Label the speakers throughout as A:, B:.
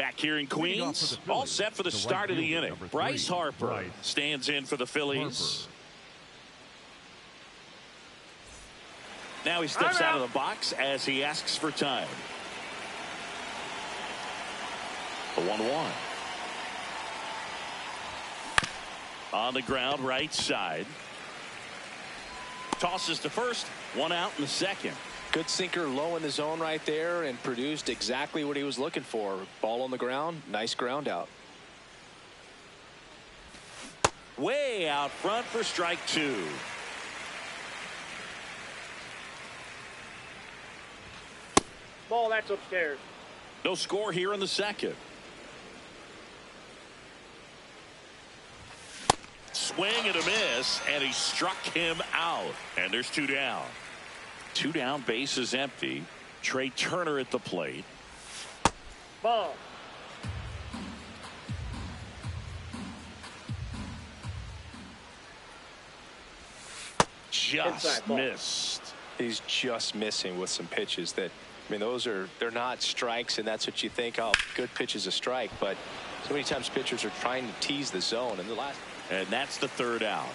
A: Back here in Queens, all set for the start of the inning. Bryce Harper stands in for the Phillies. Now he steps out of the box as he asks for time. The 1-1. On the ground, right side. Tosses to first, one out in the second.
B: Good sinker low in the zone right there and produced exactly what he was looking for. Ball on the ground, nice ground out.
A: Way out front for strike two.
C: Ball, that's upstairs.
A: No score here in the second. Swing and a miss, and he struck him out. And there's two down. Two down, base is empty. Trey Turner at the plate.
C: Ball.
A: Just missed.
B: He's just missing with some pitches that, I mean, they're not strikes, and that's what you think, oh, good pitch is a strike, but so many times pitchers are trying to tease the zone.
A: And that's the third out.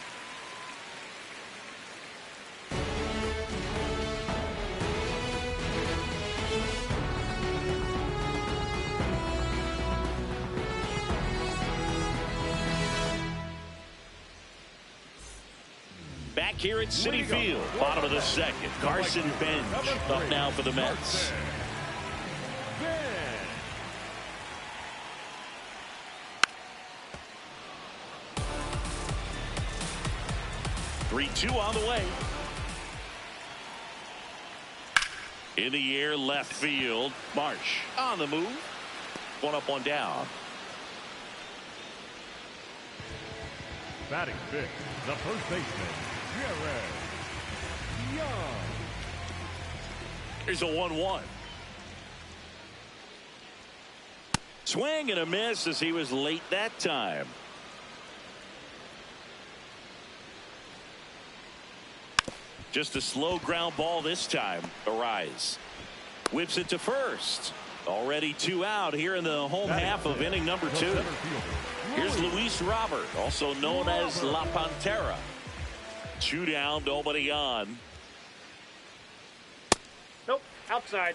A: Back here at Citi Field, bottom of the second. Carson Bench up now for the Mets. 3-2 on the way. In the air, left field. Marsh on the move. One up, one down.
D: Batting fifth, the first baseman, Jared Young.
A: Here's a 1-1. Swing and a miss as he was late that time. Just a slow ground ball this time. Arise. Whips it to first. Already two out here in the home half of inning number two. Here's Luis Robert, also known as La Pantera. Two down, nobody on.
C: Nope, outside.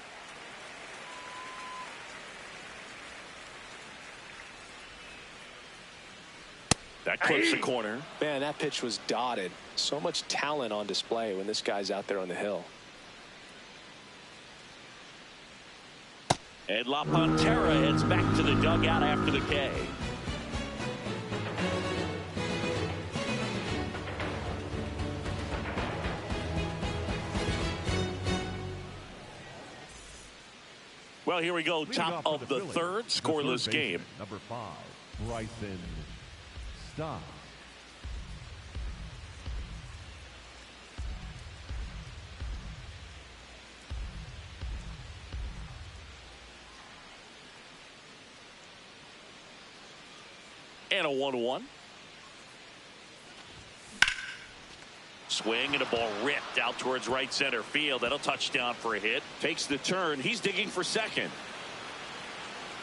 A: That clips the corner.
B: Man, that pitch was dotted. So much talent on display when this guy's out there on the hill.
A: And La Pantera heads back to the dugout after the K. Well, here we go. Top of the third, scoreless game.
D: Number 5, Bryson Stott.
A: And a 1-1. Swing and a ball ripped out towards right center field. That'll touch down for a hit. Takes the turn. He's digging for second.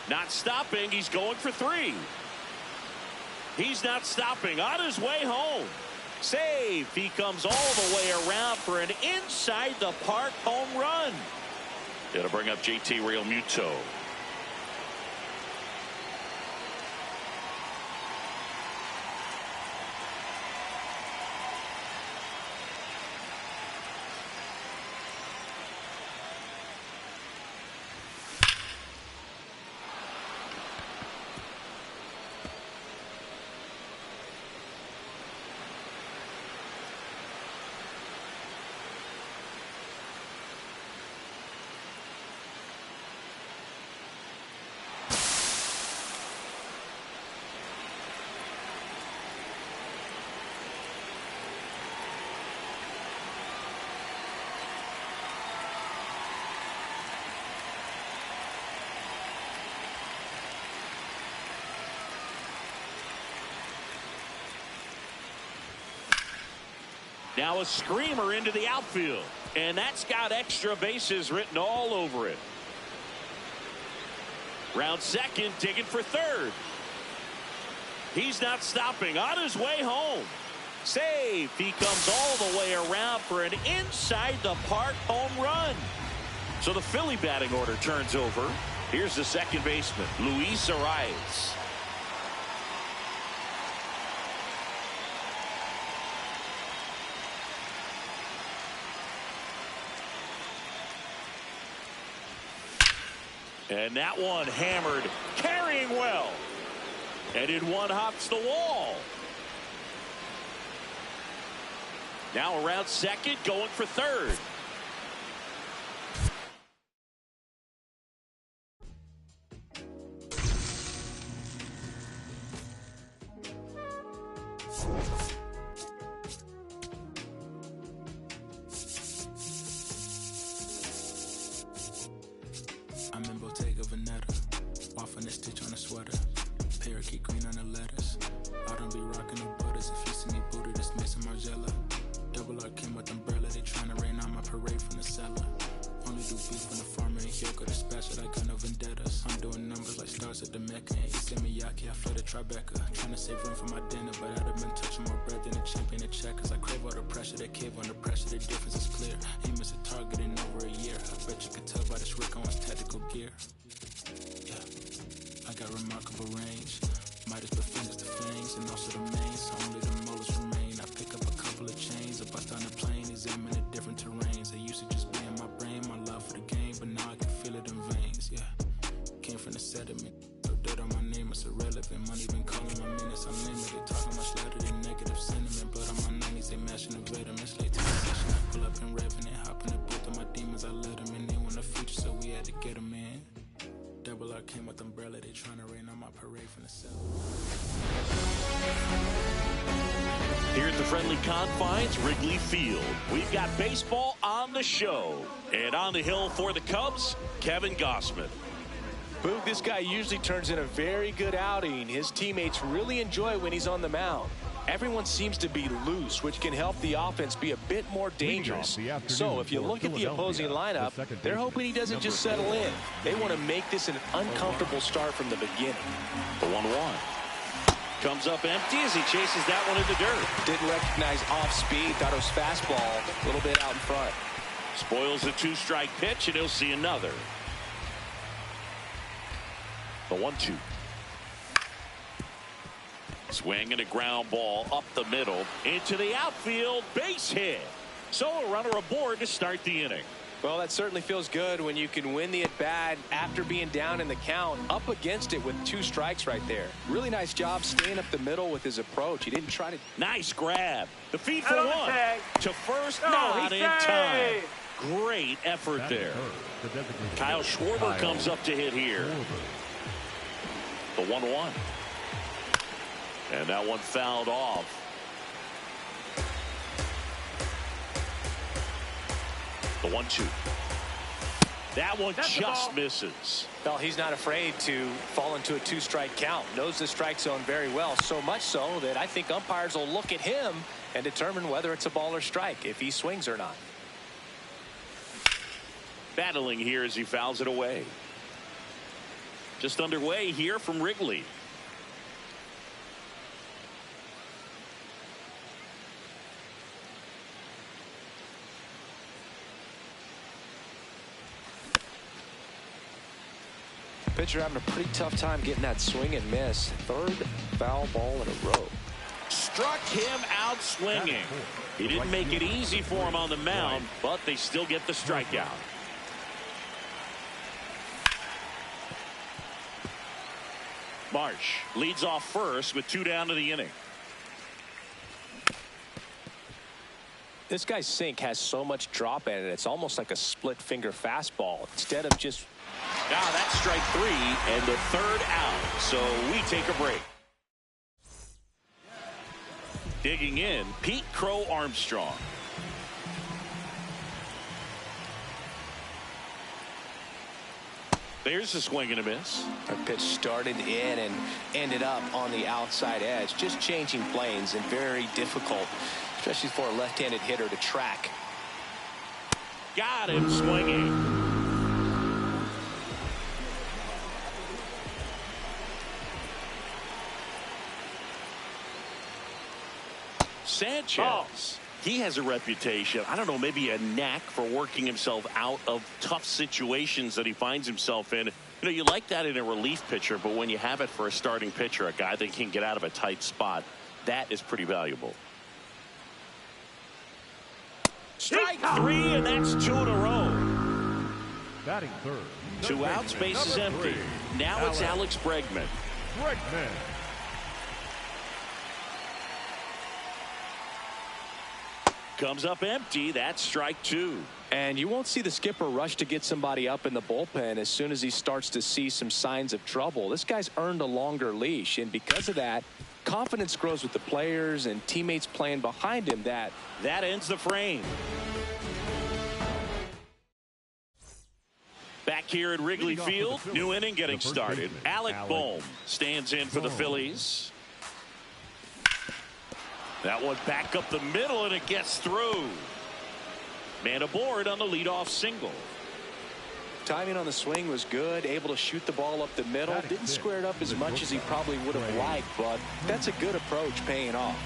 A: Not stopping. He's going for three. He's not stopping. On his way home. Save. He comes all the way around for an inside the park home run. It'll bring up JT Realmuto. Now a screamer into the outfield. And that's got extra bases written all over it. Round second, digging for third. He's not stopping. On his way home. Save. He comes all the way around for an inside the park home run. So the Philly batting order turns over. Here's the second baseman, Luis Arias. And that one hammered, carrying well. And in one hops the wall. Now around second, going for third.
E: I'm in Bottega Veneta, waffling a stitch on a sweater, parakeet green on the lettuce. I don't be rocking no butters. If you see me booted, it's Mason Margiela. Double R came with umbrella, they tryna rain on my parade from the cellar. Only do beef when the farmer ain't here, go dispatch it, I got no vendettas. I'm doing numbers like stars at the Mecca, and East Miyake, I fled a Tribeca. Tryna save room for my dinner, but I'd have been touching more bread than a champion at checkers. I crave all the pressure, they cave under pressure, the difference is clear. Aim is a target in over a year. I bet you could tell by this Rick Owens tactical gear. Yeah, I got remarkable range. Midas but fingers the fangs, and also the main, so only the molars remain. I pick up a couple of chains, I bust on the plane, examine the different terrains. I used to just be in my brain, my love for the game, but now I can feel it in veins, yeah. Came from the sediment, so dirt on my name, it's irrelevant. Money been calling my minutes, I'm limited. Talking much louder than negative sentiment. Blood on my 90s, they mashing the vitamins. Late to the session, I pull up and revving it. Hop in the booth of my demons, I let them in. They want the future, so we had to get them in. Double R came with umbrella, they tryna rain on my parade from the cellar.
A: Here at the friendly confines, Wrigley Field, we've got baseball on the show. And on the hill for the Cubs, Kevin Gossman.
B: Boog, this guy usually turns in a very good outing. His teammates really enjoy when he's on the mound. Everyone seems to be loose, which can help the offense be a bit more dangerous. So if you look at the opposing lineup, they're hoping he doesn't just settle in. They want to make this an uncomfortable start from the beginning.
A: The 1-1. Comes up empty as he chases that one in the dirt.
B: Didn't recognize off speed, thought it was fastball, a little bit out in front.
A: Spoils a 2-strike pitch, and he'll see another. The 1-2. Swing and a ground ball up the middle into the outfield, base hit. So a runner aboard to start the inning.
B: Well, that certainly feels good when you can win the at-bat after being down in the count, up against it with 2 strikes right there. Really nice job staying up the middle with his approach. He didn't try to...
A: Nice grab. The feed for one. To first, not in time. Great effort there. Kyle Schwarber comes up to hit here. The 1-1. And that one fouled off. The 1-2. That one just misses.
B: Well, he's not afraid to fall into a 2-strike count. Knows the strike zone very well, so much so that I think umpires will look at him and determine whether it's a ball or strike, if he swings or not.
A: Battling here as he fouls it away. Just underway here from Wrigley.
B: Pitcher having a pretty tough time getting that swing and miss. 3rd foul ball in a row.
A: Struck him out swinging. He didn't make it easy for him on the mound, but they still get the strikeout. Marsh leads off first with 2 down to the inning.
B: This guy's sink has so much drop in it. It's almost like a split finger fastball instead of just...
A: Now that's strike 3 and the 3rd out. So we take a break. Digging in, Pete Crow Armstrong. There's a swing and a miss.
B: A pitch started in and ended up on the outside edge. Just changing planes and very difficult, especially for a left-handed hitter to track.
A: Got him swinging. Sanchez.
C: Ball.
A: He has a reputation, I don't know, maybe a knack for working himself out of tough situations that he finds himself in. You know, you like that in a relief pitcher, but when you have it for a starting pitcher, a guy that can get out of a tight spot, that is pretty valuable. Strike three, and that's 2 in a row.
D: Batting third.
A: 2 outs, base is empty. Now it's Alex Bregman.
D: Bregman.
A: Comes up empty. That's strike 2.
B: And you won't see the skipper rush to get somebody up in the bullpen as soon as he starts to see some signs of trouble. This guy's earned a longer leash, and because of that, confidence grows with the players and teammates playing behind him. That
A: ends the frame. Back here at Wrigley Field, new inning getting started. Alec Bohm stands in for the Phillies. That one back up the middle, and it gets through. Man aboard on the leadoff single.
B: timing on the swing was good, able to shoot the ball up the middle. Didn't square it up as much as he probably would have liked, but that's a good approach, paying off.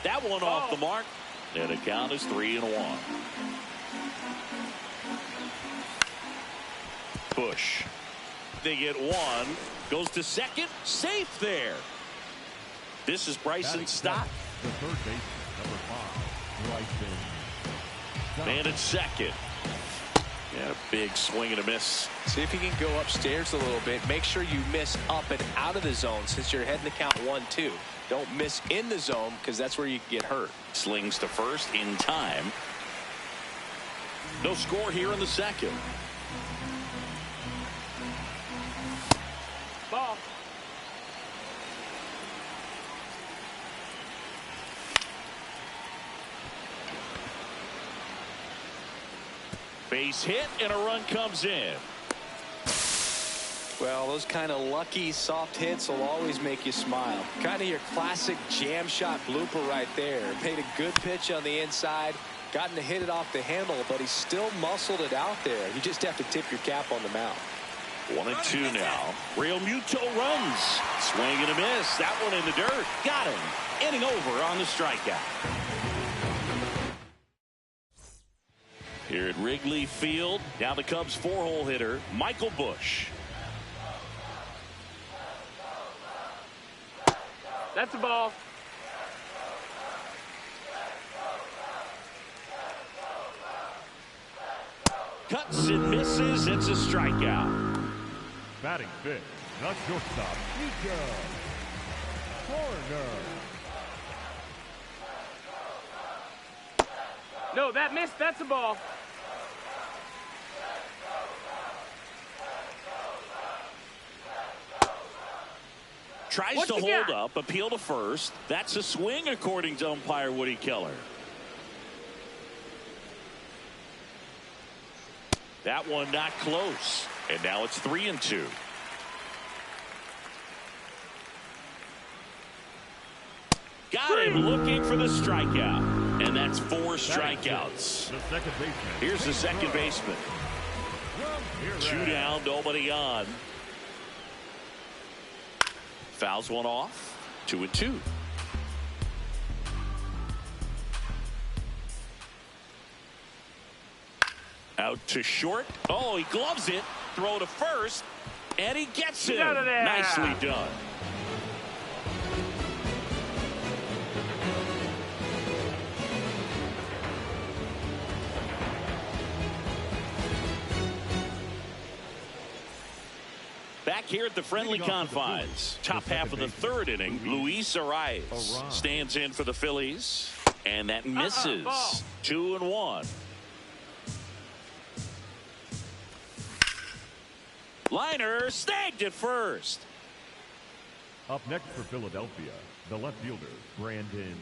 A: That one off the mark, and the count is 3-1. Bush. They get one. Goes to second. Safe there. This is Bryson Stott.
D: The third baseman, number 5, Bryson.
A: Man at second. Yeah, a big swing and a miss.
B: See if you can go upstairs a little bit. Make sure you miss up and out of the zone since you're heading to count 1-2. Don't miss in the zone because that's where you can get hurt.
A: Slings to first in time. No score here in the second.
C: Ball.
A: Base hit and a run comes in.
B: Well, those kind of lucky soft hits will always make you smile. Kind of your classic jam shot blooper right there. Made a good pitch on the inside. Gotten to hit it off the handle, but he still muscled it out there. You just have to tip your cap on the mound.
A: 1-2 now. Real Muto runs. Swing and a miss. That one in the dirt. Got him. Inning over on the strikeout. Here at Wrigley Field, now the Cubs 4-hole hitter, Michael Bush.
C: That's a ball.
A: Cuts and misses. It's a strikeout.
D: Batting fifth, not shortstop, Nico Corner.
C: No, that missed. That's a ball.
A: Tries to hold up, appeal to first. That's a swing according to umpire Woody Keller. That one not close. And now it's 3-2. Got him looking for the strikeout. And that's 4 strikeouts.
D: The second baseman.
A: Here's the second baseman. 2 down, nobody on. Fouls one off. 2-2. Out to short. Oh, he gloves it. Throw to first. And he gets it. Nicely done. Back here at the friendly confines. Top half of the third inning. Luis Arias stands in for the Phillies. And that misses. 2-1. Liner snagged at first.
D: Up next for Philadelphia, the left fielder, Brandon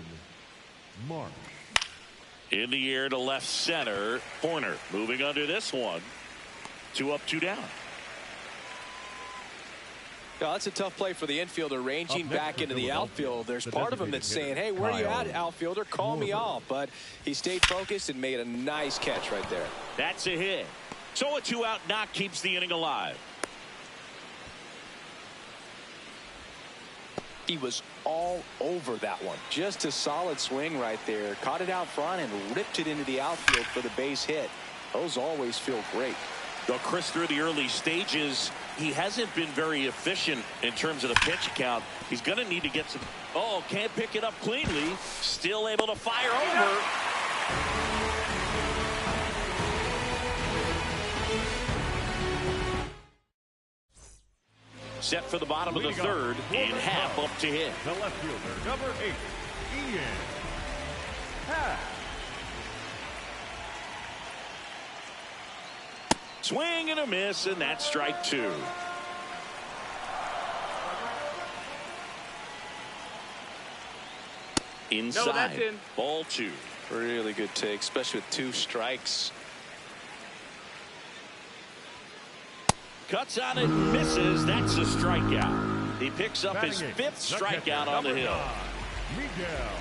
D: Marsh.
A: In the air to left center. Horner moving under this one. 2 up, 2 down.
B: No, that's a tough play for the infielder, ranging back into the outfield. There's part of him that's saying, hey, where are you at, outfielder? Call me off. But he stayed focused and made a nice catch right there.
A: That's a hit. So a 2-out knock keeps the inning alive.
B: He was all over that one. Just a solid swing right there. Caught it out front and ripped it into the outfield for the base hit. Those always feel great.
A: Though Chris, through the early stages, he hasn't been very efficient in terms of the pitch count. He's going to need to get some. Oh, can't pick it up cleanly. Still able to fire over. Set for the bottom of the third, in half up to hit.
D: The left fielder, number 8, Ian Happ.
A: Swing and a miss, and that's strike 2. Inside.
C: No, that's in.
A: Ball 2.
B: Really good take, especially with 2 strikes.
A: Cuts on it, misses. That's a strikeout. He picks up his 5th strikeout on the hill.
D: Miguel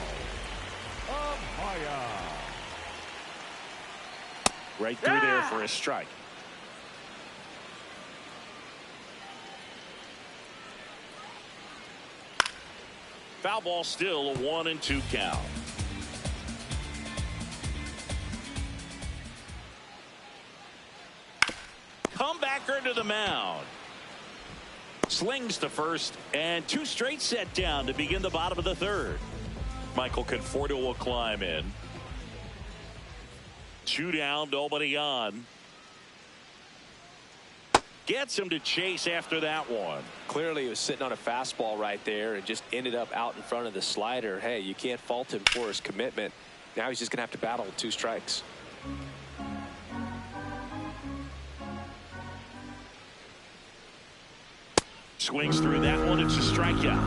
D: Amaya.
A: Right through there for a strike. Foul ball, still a 1-2 count. Comebacker to the mound. Slings to first, and 2 straight set down to begin the bottom of the third. Michael Conforto will climb in. 2 down, nobody on. Gets him to chase after that one.
B: Clearly he was sitting on a fastball right there and just ended up out in front of the slider. Hey, you can't fault him for his commitment. Now he's just going to have to battle with 2 strikes.
A: Swings through that one. It's a strikeout.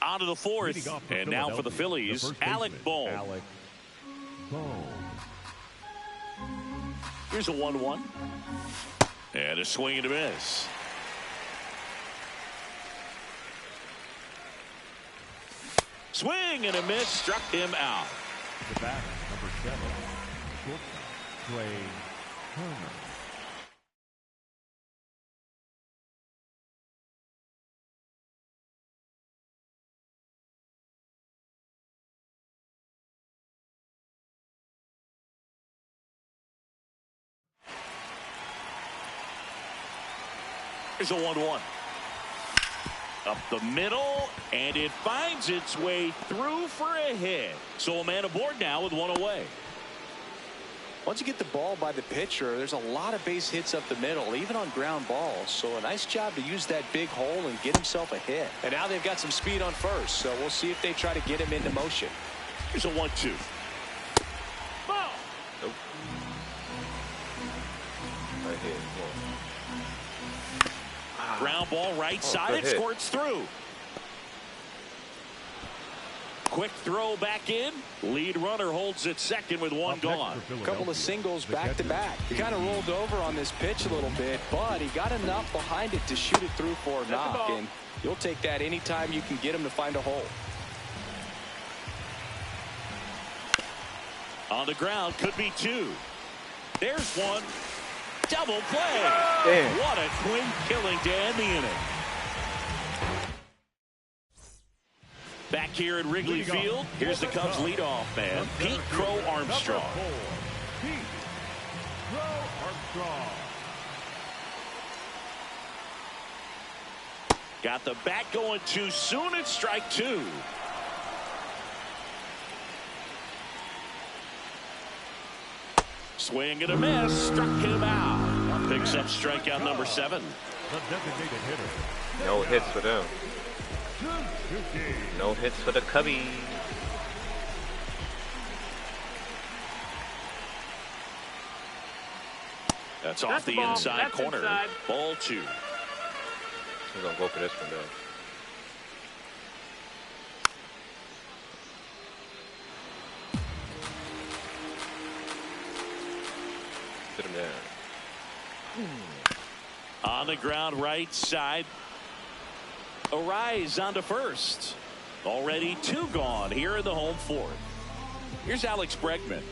A: On to the 4th, and now for the Phillies, Alec Bohm.
D: Alec Bohm.
A: Here's a 1-1. And a swing and a miss. Swing and a miss, struck him out.
D: The batter, number 7, shortstop, Trey Turner.
A: Here's a 1-1. Up the middle, and it finds its way through for a hit. So a man aboard now with 1 away.
B: Once you get the ball by the pitcher, there's a lot of base hits up the middle, even on ground balls. So a nice job to use that big hole and get himself a hit. And now they've got some speed on first, so we'll see if they try to get him into motion.
A: Here's a 1-2. Ball.
F: Nope. Right here.
A: Ground ball right side. It squirts through. Quick throw back in. Lead runner holds at second with 1 gone.
B: A couple of singles back to back. He kind of rolled over on this pitch a little bit, but he got enough behind it to shoot it through for a knock. And you'll take that anytime you can get him to find a hole.
A: On the ground, could be 2. There's 1. Double play.
F: Damn.
A: What a clean killing to end the inning. Back here at Wrigley Field, here's the Cubs leadoff man, Pete Crow Armstrong.
D: Pete Crow Armstrong.
A: Got the bat going too soon at strike 2. Swing and a miss, struck him out. Picks up strikeout number 7.
D: The designated hitter.
F: No hits for them. No hits for the Cubbies.
A: That's off the inside corner.
C: Inside.
A: Ball 2.
F: He's gonna go for this one though. Sit him down.
A: On the ground right side. Arise onto first. Already 2 gone here in the home fourth. Here's Alex Bregman.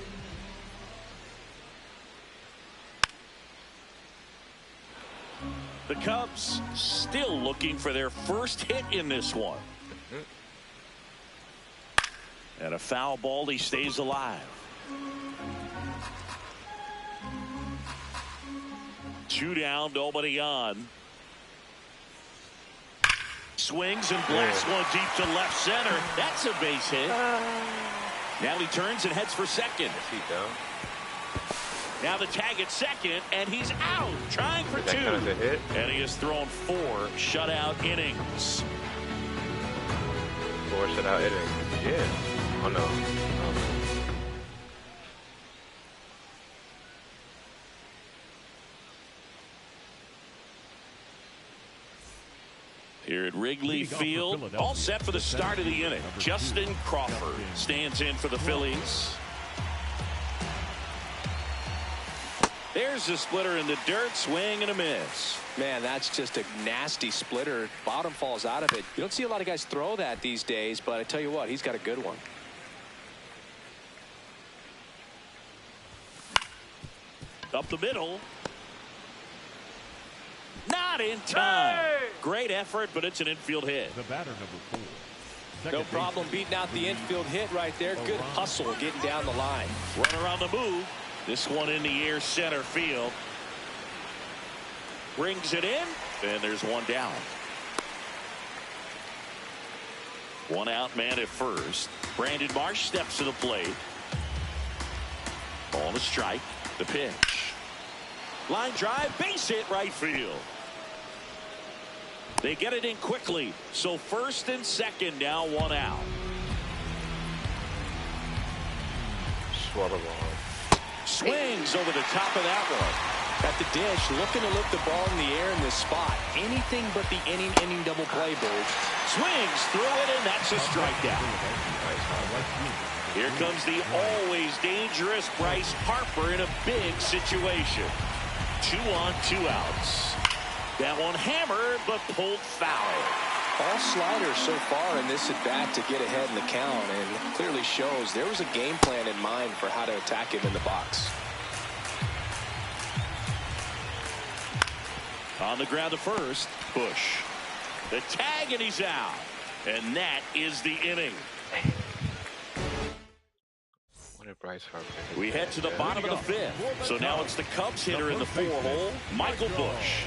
A: The Cubs still looking for their first hit in this one. And a foul ball. He stays alive. 2 down, nobody on. Swings and blasts one deep to left center. That's a base hit. Now he turns and heads for second.
F: Is he down?
A: Now the tag at second, and he's out, trying for 2.
F: That kind of a hit?
A: And he has thrown 4 shutout innings.
F: 4 shutout innings. Yeah. Oh no.
A: Here at Wrigley Field, all set for the start of the inning. Justin Crawford stands in for the Phillies. There's a splitter in the dirt, swing and a miss.
B: Man, that's just a nasty splitter. Bottom falls out of it. You don't see a lot of guys throw that these days, but I tell you what, he's got a good one.
A: Up the middle. Not in time.
C: Hey!
A: Great effort, but it's an infield hit.
D: The batter, number 4.
B: No problem beating out the infield hit right there. Good hustle getting down the line.
A: Runner on the move. This one in the air, center field. Brings it in, and there's 1 down. 1 out, man at first. Brandon Marsh steps to the plate. Ball to strike. The pitch. Line drive, base hit, right field. They get it in quickly. So first and second now, 1 out.
F: Swallow ball.
A: Swings over the top of that one.
B: At the dish, looking to lift the ball in the air in this spot. Anything but the inning double play, Birds.
A: Swings through it, and that's a strikeout. Here comes the always dangerous Bryce Harper in a big situation. 2 on, 2 outs. That one hammered, but pulled foul.
B: All sliders so far in this at bat to get ahead in the count, and clearly shows there was a game plan in mind for how to attack him in the box.
A: On the ground to first, Bush. The tag, and he's out. And that is the inning.
F: What did Bryce Harper hit?
A: We head to the bottom of the 5th. So now it's the Cubs hitter in the 4-hole, Michael Bush.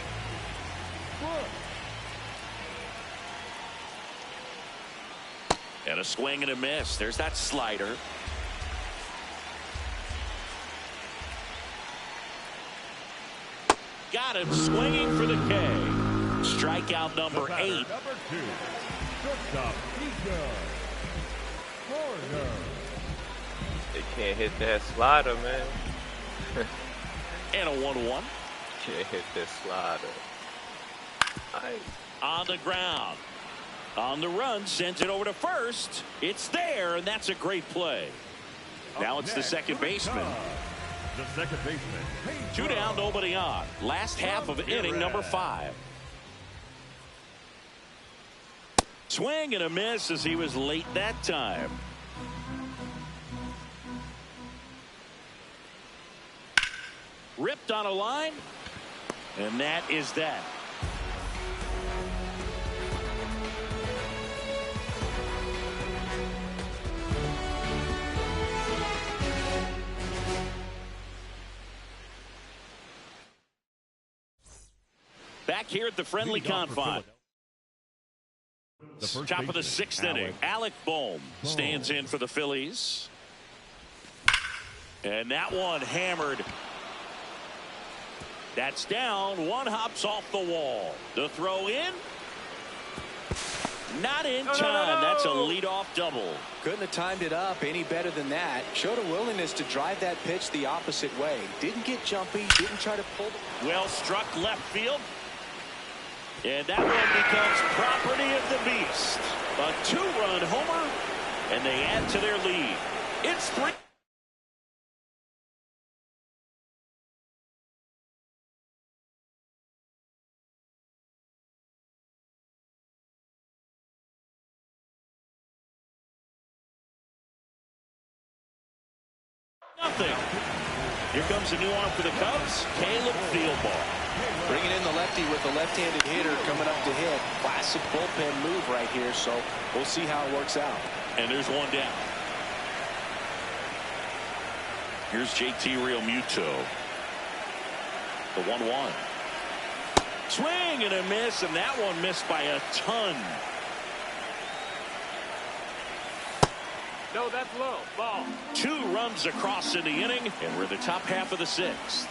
A: And a swing and a miss. There's that slider. Got him swinging for the K. Strikeout number 8.
D: Number 2. Shortstop, Corner.
F: They can't hit that slider, man.
A: And a 1-1.
F: Can't hit that slider.
A: On the ground. On the run, sends it over to first. It's there, and that's a great play. Now it's the second baseman.
D: The second baseman.
A: 2 down, nobody on. Last half of inning number 5. Swing and a miss as he was late that time. Ripped on a line, and that is that. Back here at the friendly confine. Top of the 6th inning. Alec Bohm stands in for the Phillies. And that one hammered. That's down. One hops off the wall. The throw in. Not in time. That's a leadoff double.
B: Couldn't have timed it up any better than that. Showed a willingness to drive that pitch the opposite way. Didn't get jumpy. Didn't try to pull.
A: Well struck left field. And that one becomes property of the Beast. A 2-run homer, and they add to their lead. It's 3. Nothing. Here comes a new arm for the Cubs. Caleb Fieldball.
B: Bringing in the lefty with the left-handed hitter coming up to hit. Classic bullpen move right here, so we'll see how it works out.
A: And there's one down. Here's JT Realmuto. The 1-1. Swing and a miss, and that one missed by a ton.
C: No, that's low. Ball.
A: 2 runs across in the inning, and we're in the top half of the 6th.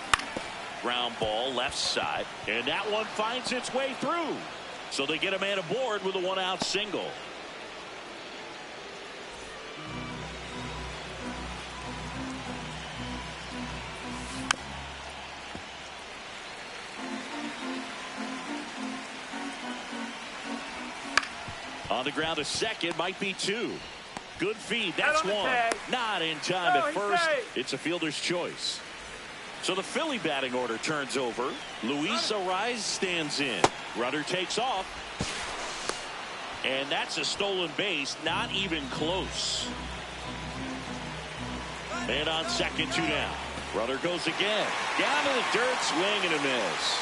A: Ground ball left side, and that one finds its way through. So they get a man aboard with a 1-out single. On the ground to second, might be 2. Good feed, that's 1. Not in time at first. It's a fielder's choice. So the Philly batting order turns over. Luis Ariz stands in. Runner takes off. And that's a stolen base, not even close. And on second, 2 down. Runner goes again. Down to the dirt, swing and a miss.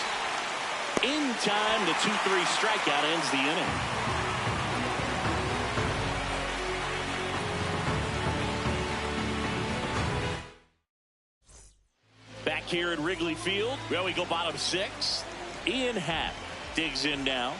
A: In time, the 2-3 strikeout ends the inning. Back here at Wrigley Field, well, we go bottom 6. Ian Happ digs in now.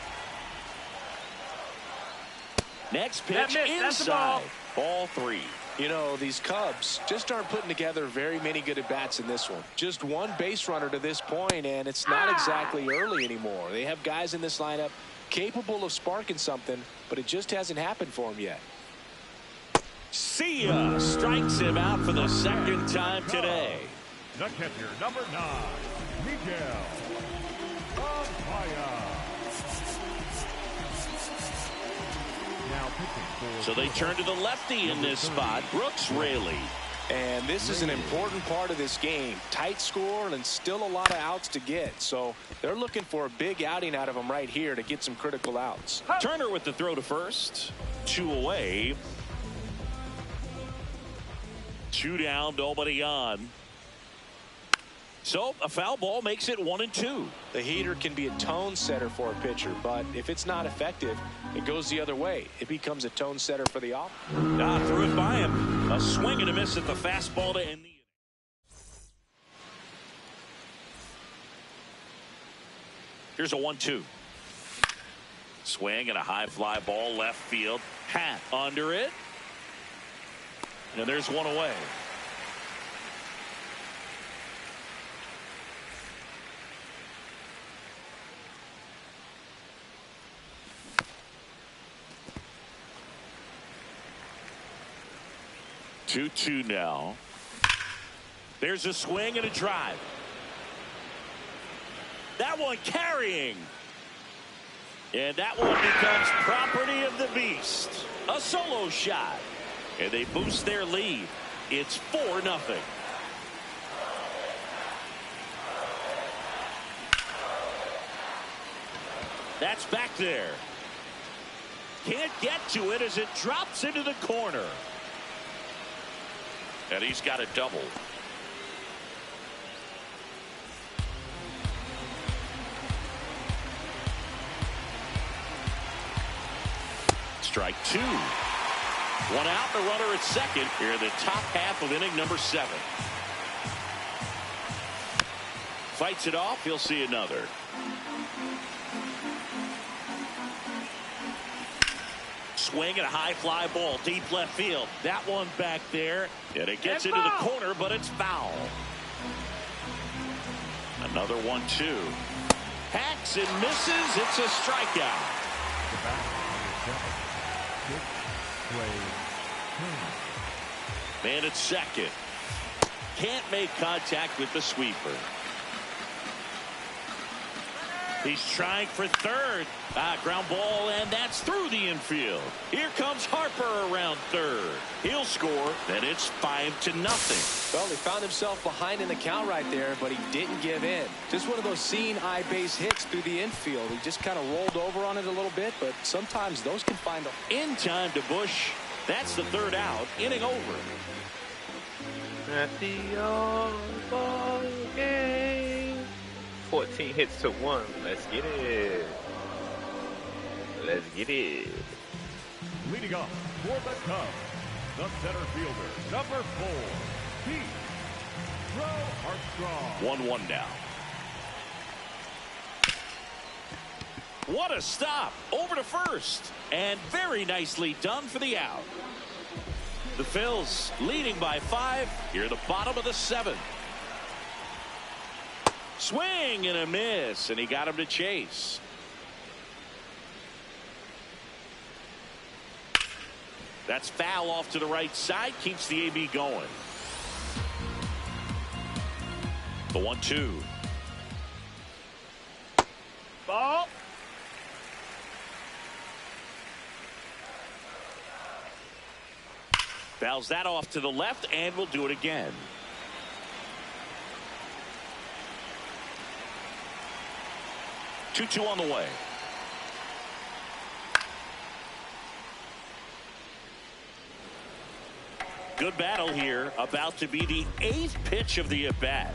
A: Next pitch inside. Ball 3.
B: You know, these Cubs just aren't putting together very many good at-bats in this one. Just 1 base runner to this point, and it's not exactly early anymore. They have guys in this lineup capable of sparking something, but it just hasn't happened for them yet.
A: See ya! Strikes him out for the 2nd time today.
D: The catcher, number 9, Miguel Amaya. Now pitching for.
A: So they turn to the lefty in this spot, Brooks Raley.
B: And this is an important part of this game. Tight score and still a lot of outs to get. So they're looking for a big outing out of them right here to get some critical outs.
A: Turner with the throw to first. 2 away. 2 down, nobody on. So a foul ball makes it 1-2.
B: The heater can be a tone setter for a pitcher, but if it's not effective, it goes the other way. It becomes a tone setter for the offense.
A: Threw it by him. A swing and a miss at the fastball to end the inning. Here's a 1-2. Swing and a high fly ball left field. Hat under it. And there's one away. Two now. There's a swing and a drive. That one carrying. And that one becomes property of the beast. A solo shot. And they boost their lead. It's 4-0. That's back there. Can't get to it as it drops into the corner. And he's got a double. Strike 2. 1 out, the runner at second here in the top half of inning number 7. Fights it off. He'll see another. Swing and a high fly ball deep left field. That one back there, and it gets into the corner, but it's foul. Another 1-2. Hacks and misses. It's a strikeout. Man at second. Can't make contact with the sweeper. He's trying for third. Ground ball, and that's through the infield. Here comes Harper around third. He'll score, then it's 5-0.
B: Well, he found himself behind in the count right there, but he didn't give in. Just one of those seeing eye base hits through the infield. He just kind of rolled over on it a little bit, but sometimes those can find a...
A: In time to Bush. That's the 3rd out. Inning over.
F: At the all-ball game. 14 hits to 1. Let's get it. Let's get it.
D: Leading off for the Cubs, the center fielder, number 4, Pete Armstrong.
A: 1-1 now. What a stop. Over to first. And very nicely done for the out. The Phils leading by 5 here at the bottom of the 7th. Swing and a miss, and he got him to chase. That's foul off to the right side, keeps the AB going. The 1-2.
C: Ball.
A: Fouls that off to the left, and we'll do it again. Two on the way. Good battle here, about to be the 8th pitch of the at-bat.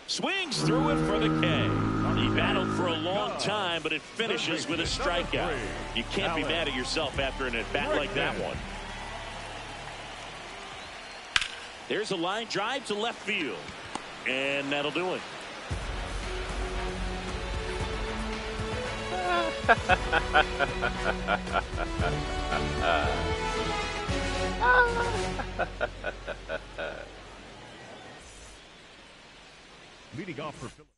A: Swings through it for the K. He battled for a long time, but it finishes with a strikeout. You can't be mad at yourself after an at-bat like that one. There's a line drive to left field, and that'll do it.
D: Leading off for Philly.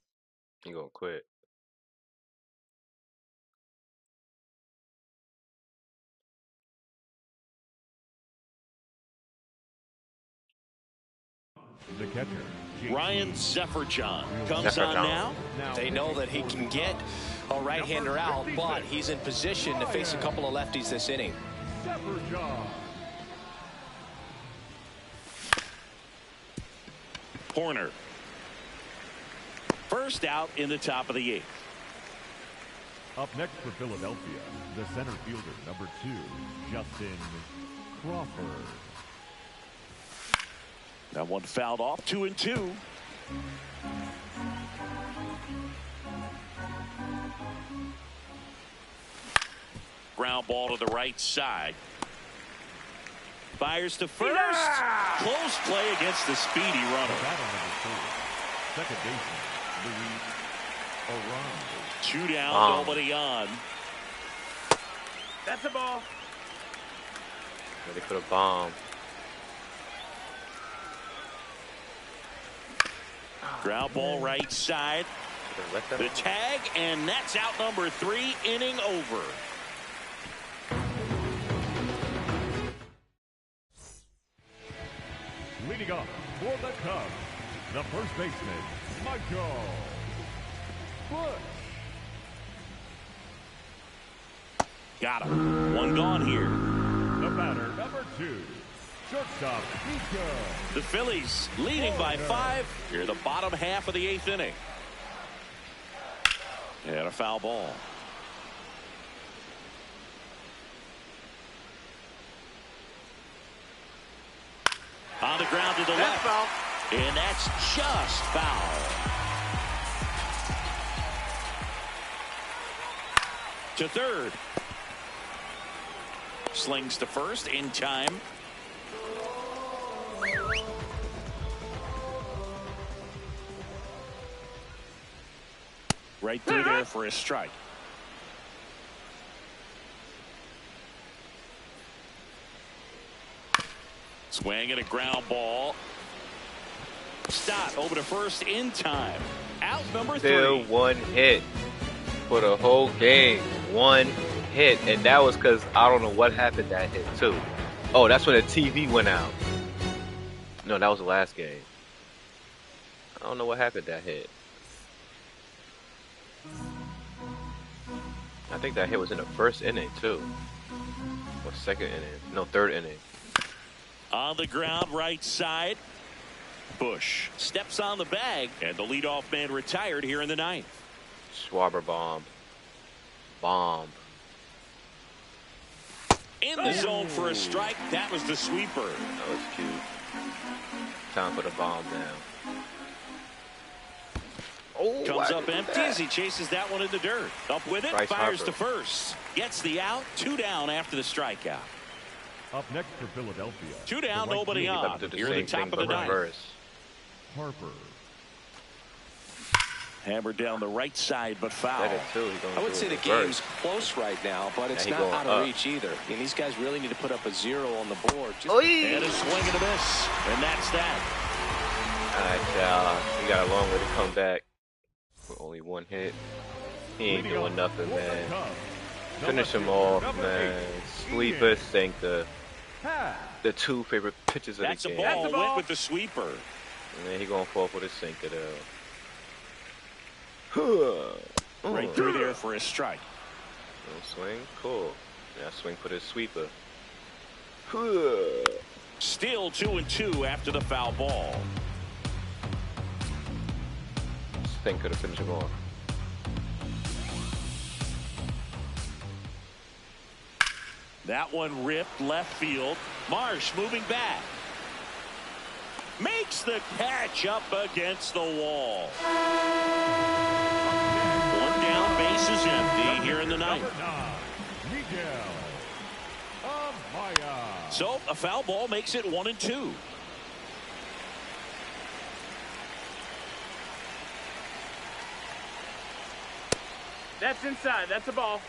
F: You gonna quit?
D: The catcher,
A: Ryan Zefferjohn comes on now.
B: They know that he can get a right-hander out, but he's in position to face a couple of lefties this inning.
A: Horner. First out in the top of the 8th.
D: Up next for Philadelphia, the center fielder, number 2, Justin Crawford.
A: That one fouled off, 2-2. Ground ball to the right side. Fires to first. Yeah! Close play against the speedy runner.
D: Battle number 4, second baseman, Luis Arraez.
A: 2 down, nobody on.
C: That's a ball.
F: Ready for the bomb.
A: Ground ball right side. The tag, and that's out number 3, inning over.
D: Leading off for the Cubs, the first baseman, Michael Bush.
A: Got him. One gone here.
D: The batter, number 2, shortstop, Nico.
A: The Phillies leading by 5 here in the bottom half of the 8th inning. And a foul ball. On the ground to the left.
C: Foul.
A: And that's just foul. To third. Slings to first in time. Right through there for a strike. Swing and a ground ball. Stott over to first in time. Out number 3.
F: Still 1 hit for the whole game. 1 hit. And that was because I don't know what happened that hit too. Oh, that's when the TV went out. No, that was the last game. I don't know what happened that hit. I think that hit was in the first inning too. Or second inning. No, third inning.
A: On the ground right side. Bush steps on the bag, and the leadoff man retired here in the 9th.
F: Schwarber bomb. Bomb.
A: In the zone for a strike. That was the sweeper.
F: That was cute. Time for the bomb down. Oh,
A: Comes up empty as he chases that one in the dirt. Up with it,
F: Bryce
A: fires
F: Harper.
A: to first. Gets the out, 2 down after the strikeout.
D: Up next for Philadelphia.
A: 2 down,
D: the right
A: nobody
D: fielder,
A: on.
F: Do the
A: You're at the
F: same
A: top
F: thing,
A: of the
F: but
A: ninth.
F: reverse.
D: Harper.
A: Hammered down the right side, but foul.
F: That is too. He's gonna
B: I would
F: do
B: say
F: it
B: the
F: reverse.
B: game's close right now, but it's
F: he
B: not
F: going
B: out
F: up.
B: of reach either. And these guys really need to put up a 0 on the board.
F: Oi!
A: And a swing and a miss. And that's that.
F: All right, y'all. He got a long way to come back. With only 1 hit. He ain't
D: Leading
F: doing
D: off
F: nothing,
D: for the
F: man.
D: Cubs, the
F: Finish him
D: left-hander,
F: off,
D: number
F: man.
D: 8,
F: Sweeper,
D: Ian
F: sinker.
D: Happ.
F: The 2 favorite pitches of
A: That's
F: the
A: a
F: game.
A: ball.
C: That's a ball.
A: Went with the sweeper.
F: And then he gonna fall for the sinker though.
A: Right through there for a strike.
F: Little swing, cool. Now swing for the sweeper.
A: Still 2-2 after the foul ball.
F: Sinker to finish him off.
A: That one ripped left field. Marsh moving back. Makes the catch up against the wall. 1 down, base is empty here in the ninth.
D: Number 9, Miguel Amaya.
A: So a foul ball makes it 1-2.
C: That's inside. That's a ball.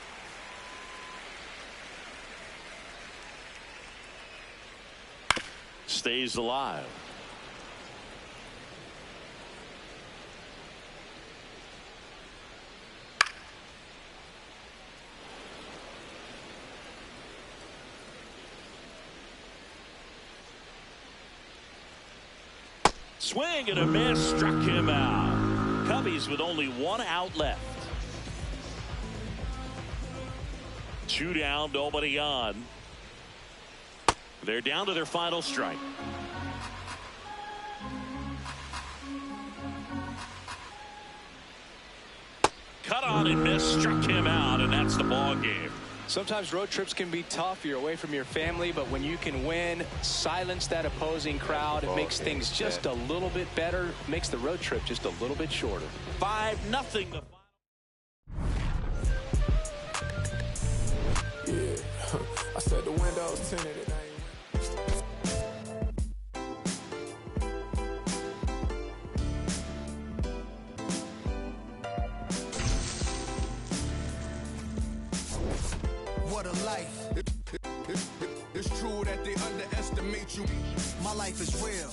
A: Stays alive. Swing and a miss, struck him out. Cubbies with only 1 out left. 2 down, nobody on. They're down to their final strike. Cut on and miss, struck him out, and that's the ball game.
B: Sometimes road trips can be tough. You're away from your family, but when you can win, silence that opposing crowd, it makes things just a little bit better, makes the road trip just a little bit shorter.
A: 5-0.
E: Yeah, I said the windows tinted and I ain't.
G: What a life. It's true that they underestimate you. My life is real.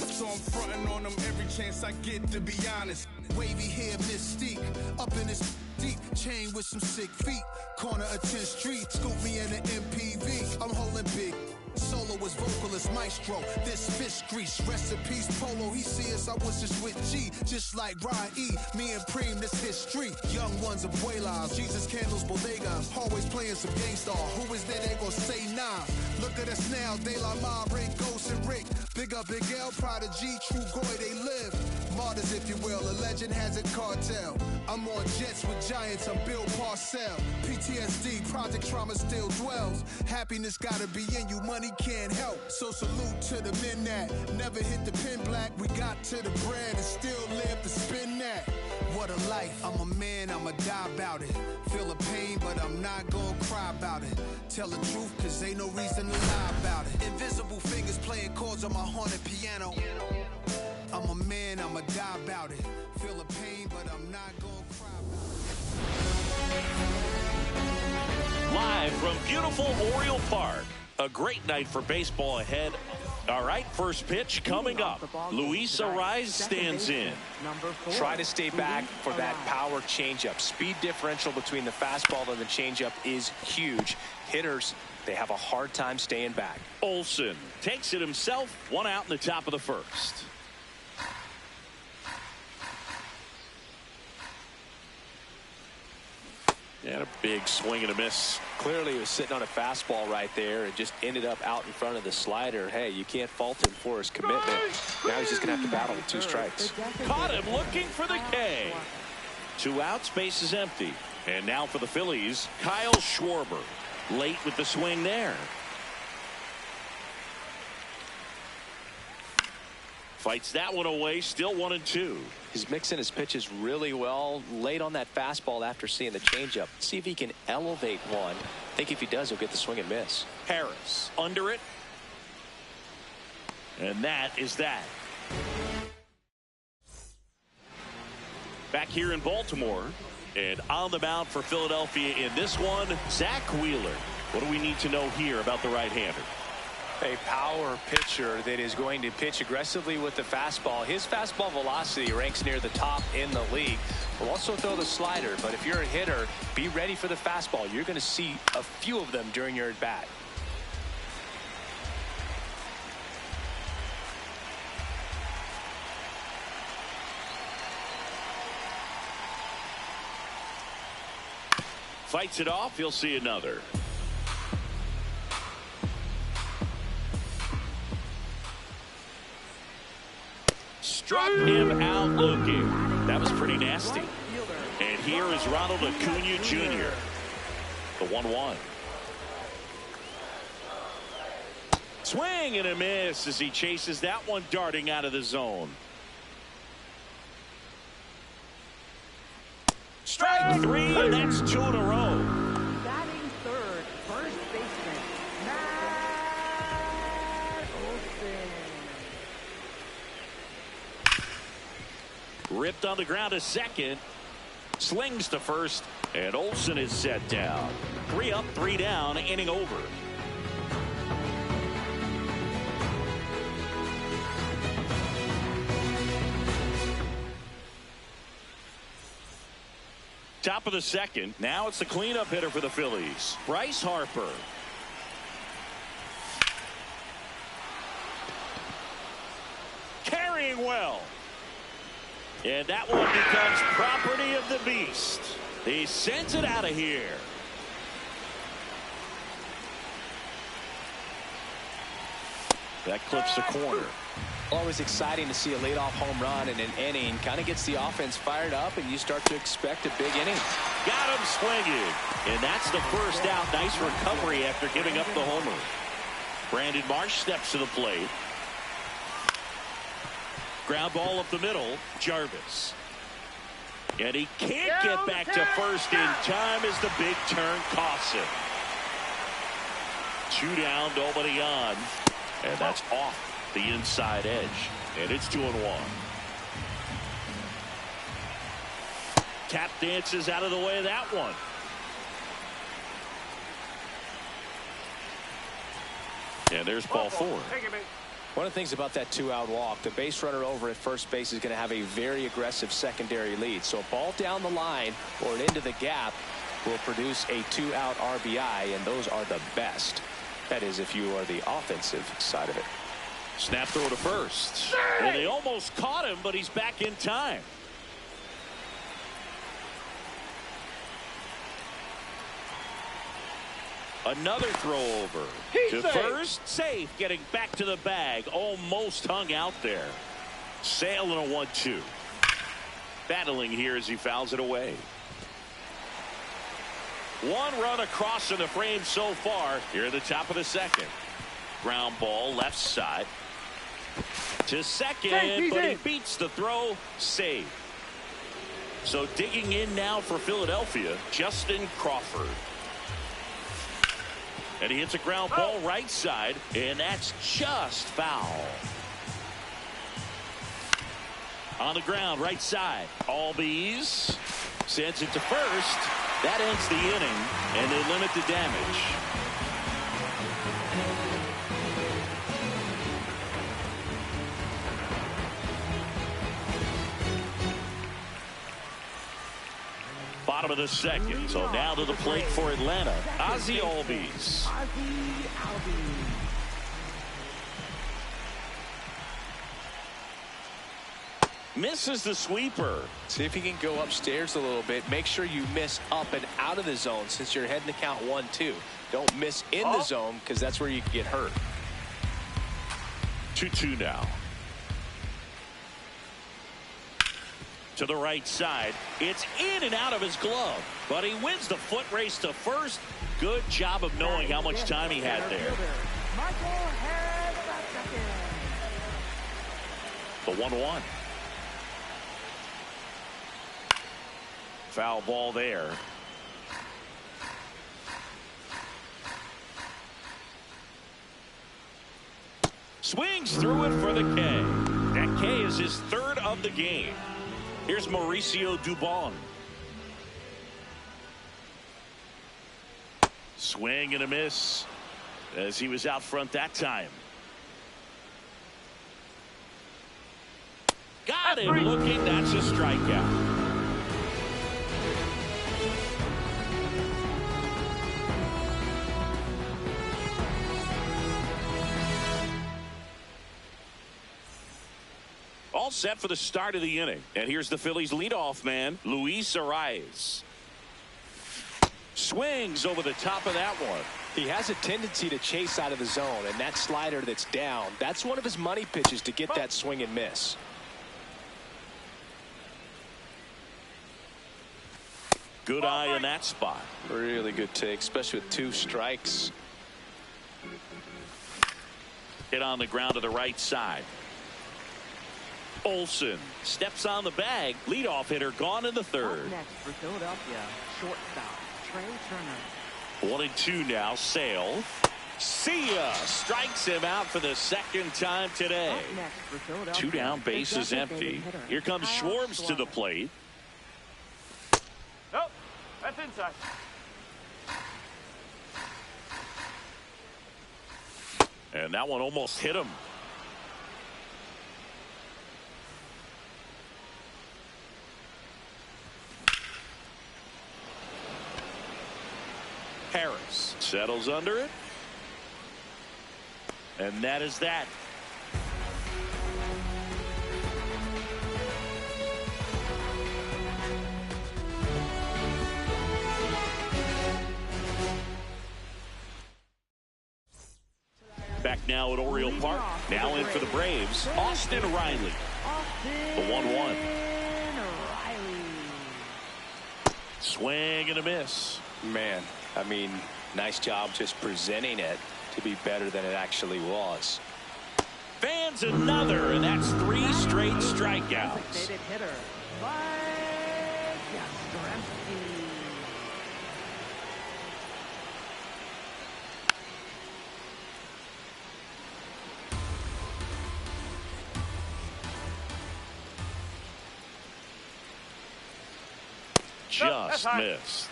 G: So I'm fronting on them every chance I get, to be honest. Wavy hair, mystique, up in this deep chain with some sick feet. Corner of 10th Street, scoop me in an MPV. I'm holding big. Soloist, vocalist, maestro. This fish grease, rest in peace, Polo. He see us, I was just with G, just like Ryan E. Me and Preem, this history. Young ones, abuelas, Jesus candles, bodegas. Always playing some gangsta. Who is there? They gon' say nah. Look at us now, De La Mabre, Ghost and Rick. Big up Big L, Prodigy, True Goy, they live. Martyrs, if you will, a legend has a cartel. I'm on jets with giants, I'm Bill Parcell. PTSD, project trauma still dwells. Happiness gotta be in you, money can't help. So salute to the men that never hit the pin black. We got to the bread and still live to spin that. What a life, I'm a man, I'ma die about it. Feel the pain, but I'm not gonna cry about it. Tell the truth, cause ain't no reason to lie about it. Invisible fingers playing chords on my haunted piano. I'm a man, I'ma die about it. Feel the pain, but I'm not gonna cry about it.
A: Live from beautiful Oriole Park. A great night for baseball ahead. All right, first pitch coming up. Luis Ariz stands in.
B: Try to stay back for that power changeup. Speed differential between the fastball and the changeup is huge. Hitters, they have a hard time staying back.
A: Olsen takes it himself. 1 out in the top of the first. And a big swing and a miss.
B: Clearly, he was sitting on a fastball right there and just ended up out in front of the slider. Hey, you can't fault him for his commitment. Now he's just going to have to battle with 2 strikes.
A: Caught him looking for the K. 2 outs, base is empty. And now for the Phillies, Kyle Schwarber. Late with the swing there. Fights that one away. Still 1-2.
B: He's mixing his pitches really well. Late on that fastball after seeing the changeup. See if he can elevate one. I think if he does, he'll get the swing and miss.
A: Harris under it. And that is that. Back here in Baltimore. And on the mound for Philadelphia in this one, Zach Wheeler. What do we need to know here about the right-hander?
B: A power pitcher that is going to pitch aggressively with the fastball. His fastball velocity ranks near the top in the league. Will also throw the slider, but if you're a hitter, be ready for the fastball. You're going to see a few of them during your at-bat.
A: Fights it off. He'll see another. Struck him out looking. That was pretty nasty. And here is Ronald Acuna Jr. The 1-1. Swing and a miss as he chases that one darting out of the zone. Strike 3, and that's 2 in a row.
H: Batting third, first baseman, Matt Olson.
A: Ripped on the ground to second. Slings to first, and Olson is set down. 3 up, 3 down, inning over. Top of the second. Now it's the cleanup hitter for the Phillies, Bryce Harper. Carrying well. And that one becomes property of the beast. He sends it out of here. That clips the corner.
B: Always exciting to see a leadoff home run in an inning. Kind of gets the offense fired up, and you start to expect a big inning.
A: Got him swinging. And that's the first out. Nice recovery after giving up the homer. Brandon Marsh steps to the plate. Ground ball up the middle. Jarvis. And he can't get back to first in time as the big turn costs him. 2 down, nobody on. And that's off the inside edge. And it's 2-1. Tap dances out of the way of that one. And there's ball 4.
B: One of the things about that 2-out walk, the base runner over at first base is going to have a very aggressive secondary lead. So a ball down the line or into the gap will produce a 2-out RBI, and those are the best. That is, if you are the offensive side of it.
A: Snap throw to first. Well, they almost caught him, but he's back in time. Another throw over to first. Safe, getting back to the bag. Almost hung out there. Sale in a 1-2. Battling here as he fouls it away. 1 run across in the frame so far here at the top of the second. Ground ball left side to second, but he beats the throw. Save. So digging in now for Philadelphia, Justin Crawford. And he hits a ground ball right side, and that's just foul. On the ground, right side. Albies sends it to first. That ends the inning, and they limit the damage. Bottom of the second. So now to the plate for Atlanta, Ozzie Albies. Misses the sweeper.
B: See if you can go upstairs a little bit. Make sure you miss up and out of the zone since you're heading to count 1-2. Don't miss in the zone because that's where you can get hurt. 2-2
A: now. to the right side. It's in and out of his glove, but he wins the foot race to first. Good job of knowing how much time he had there. The 1-1. Foul ball there. Swings through it for the K. That K is his third of the game. Here's Mauricio Dubon. Swing and a miss as he was out front that time. Got him looking. That's a strikeout. All set for the start of the inning. And here's the Phillies leadoff man, Luis Arias. Swings over the top of that one.
B: He has a tendency to chase out of the zone, and that slider that's down, that's one of his money pitches to get that swing and miss.
A: Good eye in that spot.
B: Really good take, especially with 2 strikes.
A: Hit on the ground to the right side. Olsen steps on the bag. Leadoff hitter gone in the third.
H: Up next for Philadelphia, shortstop Trey Turner.
A: 1-2 now. Sale. See ya. Strikes him out for the second time today.
H: Up next for Philadelphia,
A: 2 down, bases empty.
H: hitter,
A: Here comes
H: Kyle
A: Schwartz to the
H: Schwarber.
A: plate.
C: Nope, that's inside.
A: And that one almost hit him. Harris settles under it. And that is that. Back now at Oriole Park. Now in for the Braves, Austin Riley. The 1-1. Swing and a miss.
B: Man, I mean, nice job just presenting it to be better than it actually was.
A: Fans another, and that's 3 straight strikeouts.
H: Designated hitter, Mike Yastrzemski.
A: Just missed.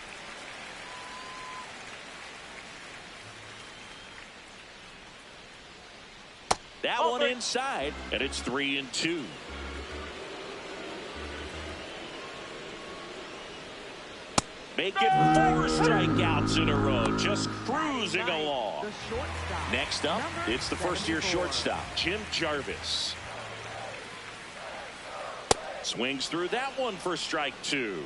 A: That one inside, and it's 3-2. Make it 4 strikeouts in a row, just cruising along.
H: The shortstop.
A: Next up,
H: Number
A: it's the first-year
H: 74.
A: shortstop, Jim Jarvis. Swings through that one for strike 2.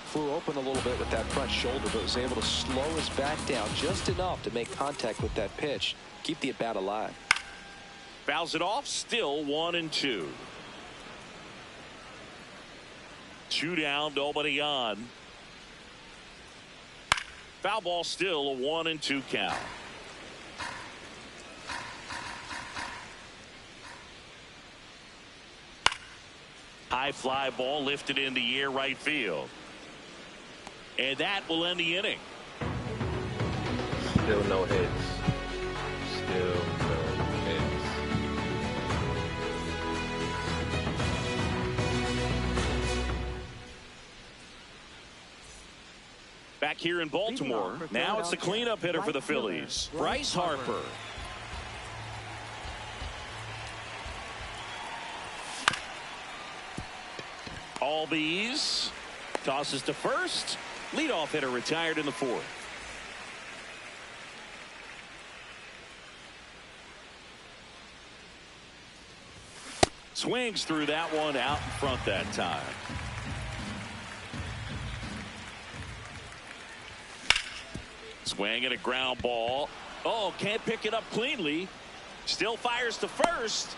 I: Flew open a little bit with that front shoulder, but was able to slow his back down just enough to make contact with that pitch, keep the at-bat alive.
A: Fouls it off, still 1-2. 2 down, nobody on. Foul ball, still a 1-2 count. High fly ball lifted in the air, right field. And that will end the inning.
F: Still no hits. Still no hits.
A: Back here in Baltimore, now it's the cleanup hitter for the Phillies, Bryce Harper. Albies tosses to first. Leadoff hitter retired in the 4th. Swings through that one out in front that time. Swing and a ground ball. Oh, can't pick it up cleanly. Still fires to first.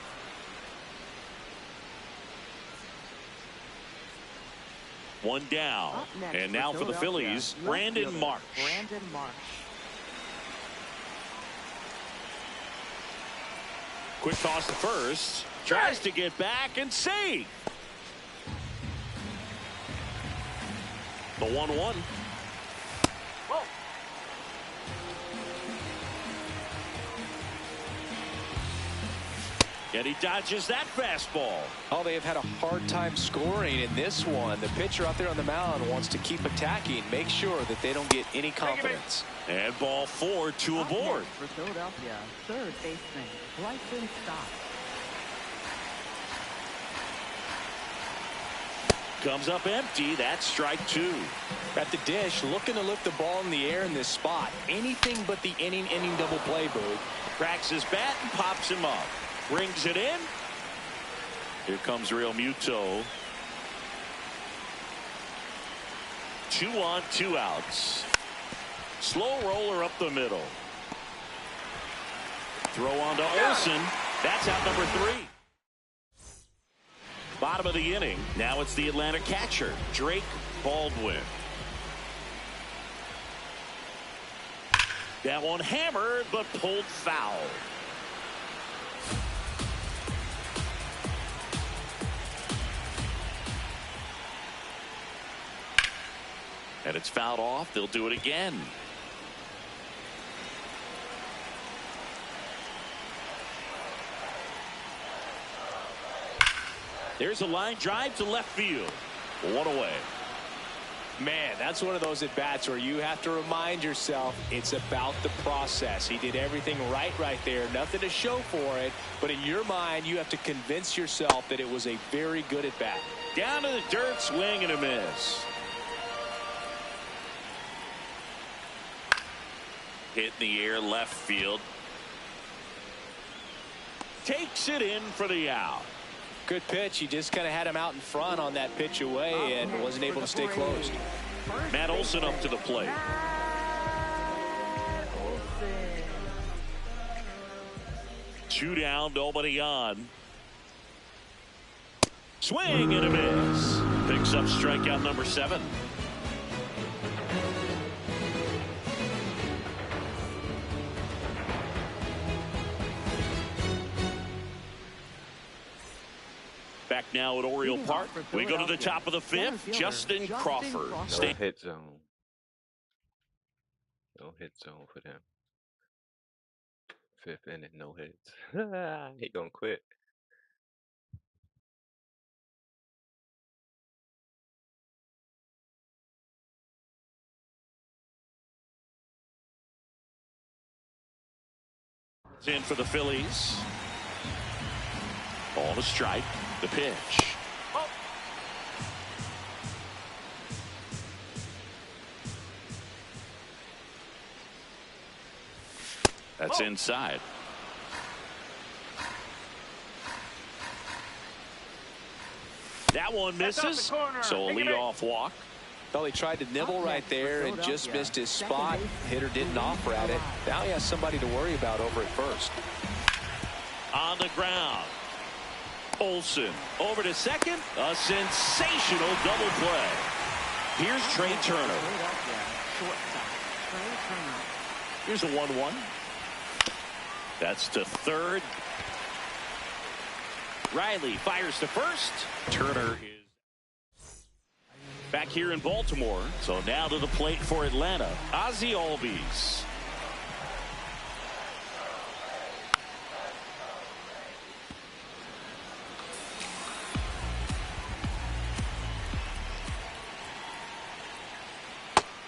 A: One down. And now for the Phillies, Brandon Marsh. Quick toss to first. Tries to get back and save. The 1-1. And he dodges that fastball.
B: Oh, they have had a hard time scoring in this one. The pitcher out there on the mound wants to keep attacking, make sure that they don't get any confidence.
A: And ball 4, 2 aboard.
H: For Philadelphia, third baseman Bryson Stott.
A: Comes up empty. That's strike 2.
B: At the dish, looking to lift the ball in the air in this spot. Anything but the inning double play, Boog.
A: Cracks his bat and pops him up. Brings it in. Here comes Real Muto. 2 on, 2 outs. Slow roller up the middle. Throw on to Olsen. That's out number 3. Bottom of the inning. Now it's the Atlanta catcher, Drake Baldwin. That one hammered, but pulled foul. And it's fouled off. They'll do it again. There's a line drive to left field. 1 away.
B: Man, that's one of those at-bats where you have to remind yourself it's about the process. He did everything right there. Nothing to show for it. But in your mind, you have to convince yourself that it was a very good at-bat.
A: Down to the dirt, swing and a miss. Hit in the air, left field. Takes it in for the out.
B: Good pitch. He just kind of had him out in front on that pitch away and wasn't able to stay closed.
A: Matt Olson up to the plate. Two down, nobody on. Swing and a miss. Picks up strikeout number 7. Back now at Oriole Park. We go to the top of the 5th. Justin Crawford.
F: No hit zone. No hit zone for them. 5th inning, no hits. He gonna quit.
A: It's in for the Phillies. Ball to strike. The pitch. That's inside. That one misses. So a leadoff walk.
B: Well, he tried to nibble right there and just missed his spot. Hitter didn't offer at it. Now he has somebody to worry about over at first.
A: On the ground. Olsen over to second. A sensational double play. Here's Trey Turner. Here's a 1-1. That's to third. Riley fires to first. Turner is back here in Baltimore. So now to the plate for Atlanta. Ozzie Albies.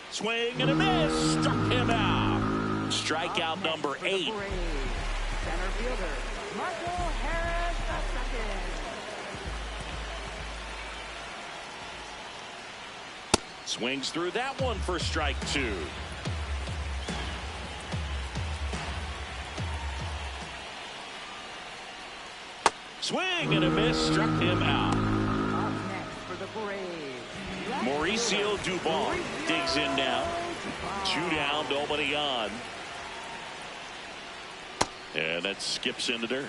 A: Swing and a miss. Struck him out. Strikeout number 8.
H: Center fielder, Marco Harris II.
A: Swings through that one for strike 2. Swing and a miss. Struck him out.
H: Up next for the Braves.
A: Mauricio Dubon digs in now. 2 down, nobody on. And that skips in the dirt.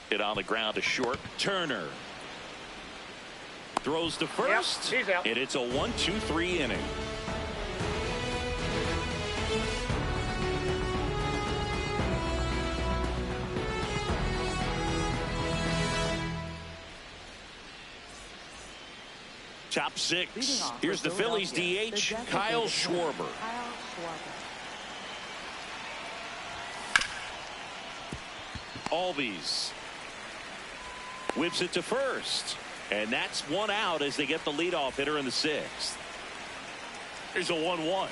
A: Hit on the ground to short. Turner throws to first.
C: Yep, he's out.
A: And it's a 1-2-3 inning. Top six. Here's the Phillies DH, Kyle Schwarber. Albies whips it to first. And that's one out as they get the leadoff hitter in the sixth. Here's a 1-1.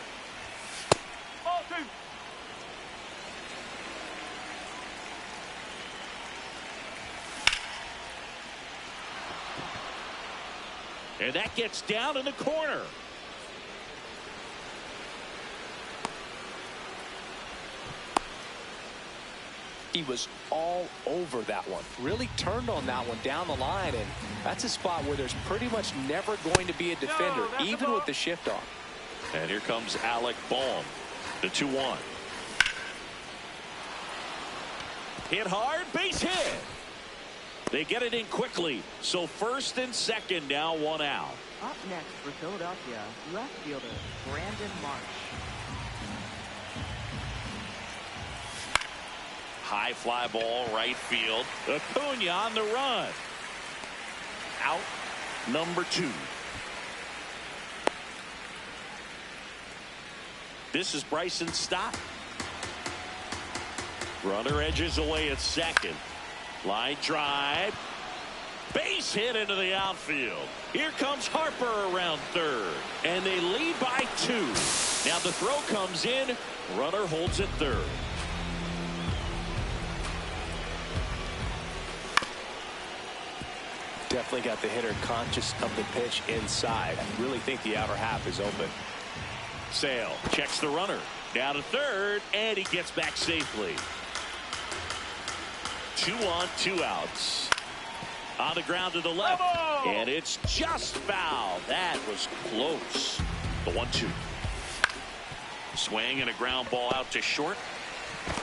A: And that gets down in the corner.
B: He was all over that one. Really turned on that one down the line, and that's a spot where there's pretty much never going to be a defender, even with the shift off.
A: And here comes Alec Bohm, the 2-1. Hit hard, base hit. They get it in quickly, so first and second now, one out.
H: Up next for Philadelphia, left fielder Brandon Marsh.
A: High fly ball, right field. Acuna on the run. Out number 2. This is Bryson Stott. Runner edges away at second. Line drive. Base hit into the outfield. Here comes Harper around third. And they lead by 2. Now the throw comes in. Runner holds at third.
B: Definitely got the hitter conscious of the pitch inside. I really think the outer half is open.
A: Sale checks the runner. Down to third, and he gets back safely. 2 on, 2 outs. On the ground to the left. And it's just foul. That was close. The 1-2. Swing and a ground ball out to short.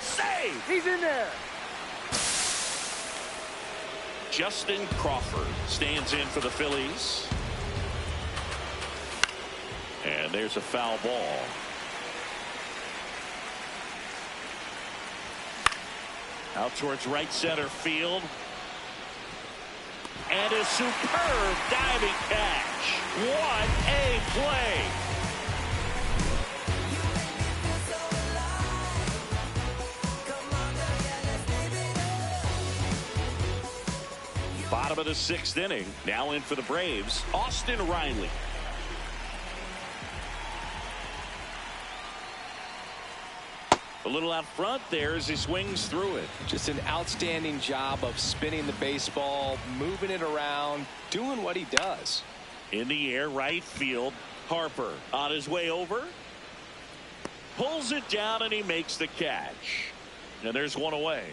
A: Save!
C: He's in there.
A: Justin Crawford stands in for the Phillies. And there's a foul ball. Out towards right center field. And a superb diving catch. What a play. Bottom of the 6th inning. Now in for the Braves, Austin Riley. A little out front there as he swings through it.
B: Just an outstanding job of spinning the baseball, moving it around, doing what he does.
A: In the air, right field. Harper on his way over. Pulls it down and he makes the catch. And there's one away.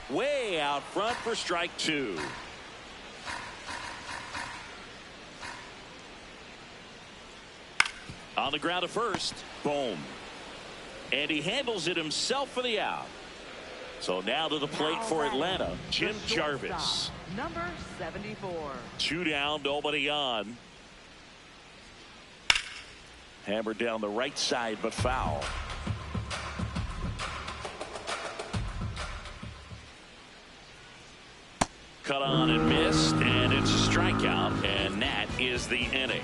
A: Way out front for strike 2. On the ground to first. Boom. And he handles it himself for the out. So now to the plate for Atlanta, Jim Jarvis.
H: Number 74.
A: 2 down, nobody on. Hammered down the right side, but foul. Cut on and missed, and it's a strikeout, and that is the inning.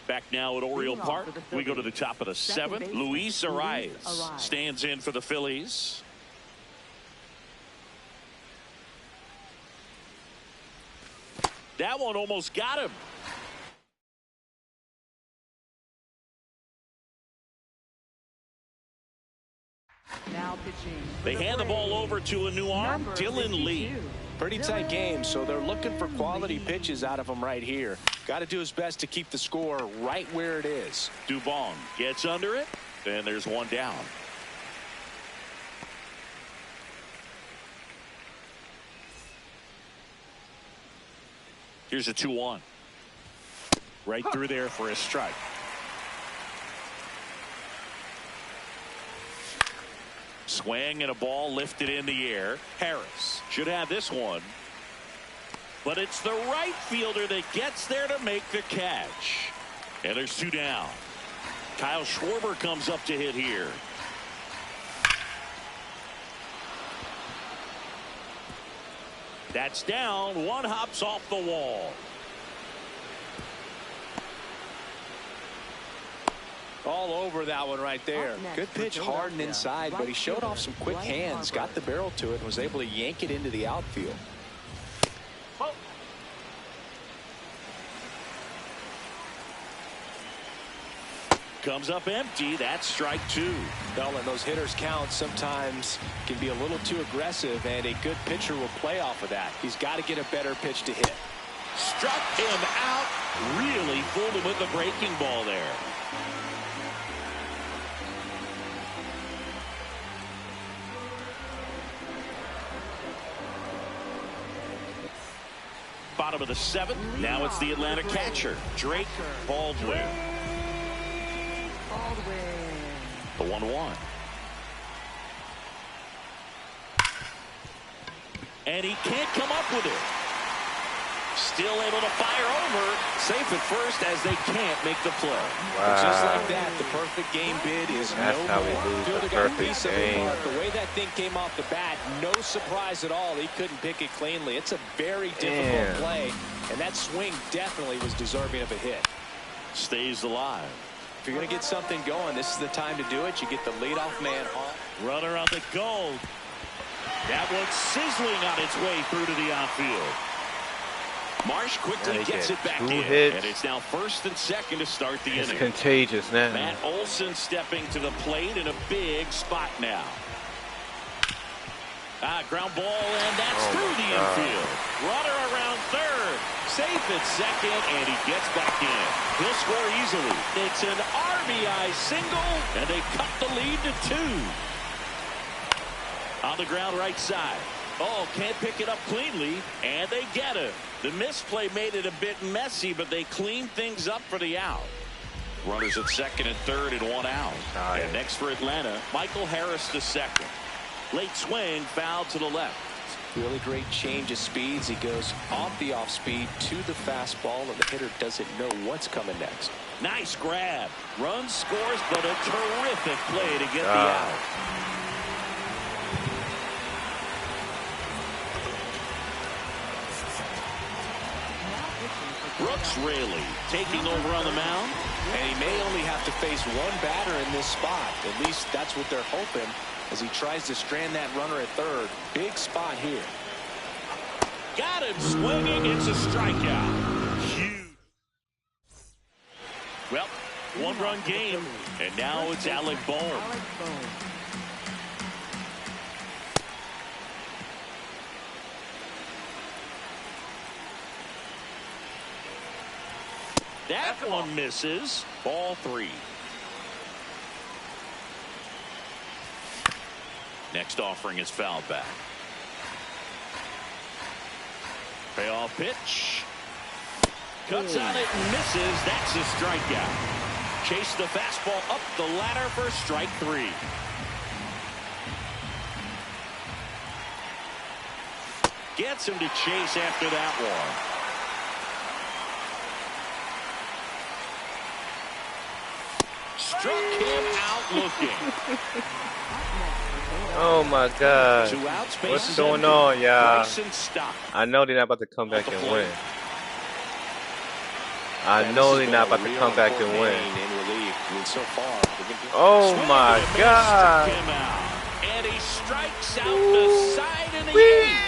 A: Back now at Oriole Park. We go to the top of the 7th. Luis Arias stands in for the Phillies. That one almost got him.
H: Now pitching.
A: They hand the ball over to a new arm, Dylan Lee.
B: Pretty tight game, so they're looking for quality pitches out of him right here. Got to do his best to keep the score right where it is.
A: Dubon gets under it, and there's one down. Here's a 2-1. Right through there for a strike. Swing and a ball lifted in the air. Harris should have this one. But it's the right fielder that gets there to make the catch. And there's two down. Kyle Schwarber comes up to hit here. That's down. One hops off the wall.
B: All over that one right there. Good pitch, hard and inside, but he showed off some quick hands, got the barrel to it, and was able to yank it into the outfield.
A: Comes up empty. That's strike two.
B: Well, and those hitters count sometimes can be a little too aggressive, and a good pitcher will play off of that. He's got to get a better pitch to hit.
A: Struck him out. Really fooled him with the breaking ball there. Bottom of the seventh. Now it's the Atlanta catcher, Drake Baldwin. The 1-1. And he can't come up with it. Still able to fire over. Safe at first as they can't make the play.
B: Wow. Just like that, the perfect game bid is
F: That's
B: no
F: how we
B: more.
F: lose
B: Fielder
F: the
B: got a
F: perfect
B: piece of
F: game.
B: it, but the way that thing came off the bat, no surprise at all. He couldn't pick it cleanly. It's a very difficult play, and that swing definitely was deserving of a hit.
A: Stays alive.
B: If you're going to get something going, this is the time to do it. You get the leadoff man on.
A: Runner on the goal. That one's sizzling on its way through to the outfield. Marsh quickly gets it back in. And it's now first and second to start the inning.
F: It's contagious now.
A: Matt Olson stepping to the plate in a big spot now. Ground ball, and that's through the infield. Runner around third. Safe at second, and he gets back in. He'll score easily. It's an RBI single, and they cut the lead to 2. On the ground right side. Oh, can't pick it up cleanly, and they get it. The misplay made it a bit messy, but they cleaned things up for the out. Runners at second and third and one out. And next for Atlanta, Michael Harris to second. Late swing, foul to the left.
B: Really great change of speeds. He goes off the off speed to the fastball, and the hitter doesn't know what's coming next.
A: Nice grab. Run scores, but a terrific play to get the out. Brooks Raley taking over on the mound.
B: And he may only have to face one batter in this spot. At least that's what they're hoping as he tries to strand that runner at third. Big spot here.
A: Got him swinging. It's a strikeout. Huge. Well, one-run game, and now it's Alec Bohm. That one misses. Ball 3. Next offering is fouled back. Payoff pitch. Cuts on it and misses. That's a strikeout. Chase the fastball up the ladder for strike 3. Gets him to chase after that one. Struck him out looking.
F: Oh my God. What's going on, y'all? I know they're not about to come back and win. I know they're not about to come back and win. Oh my God.
A: And he strikes out the side of the eighth.